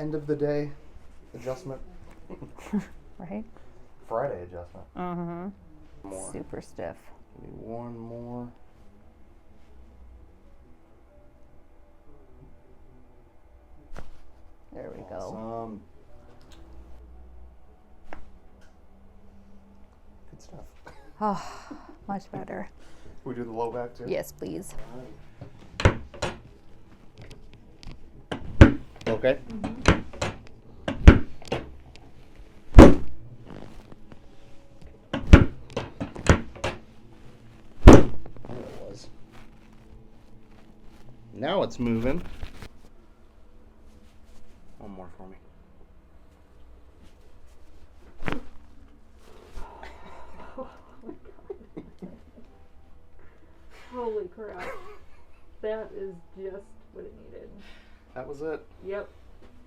end of the day adjustment. Right? Friday adjustment. Mm-hmm. More. Super stiff. Give me one more. There we go. Awesome. Good stuff. Oh, much better. We do the low back too? Yes, please. Okay. There it was. Now it's moving. One more for me. Holy crap. That is just what it needed. That was it. Yep.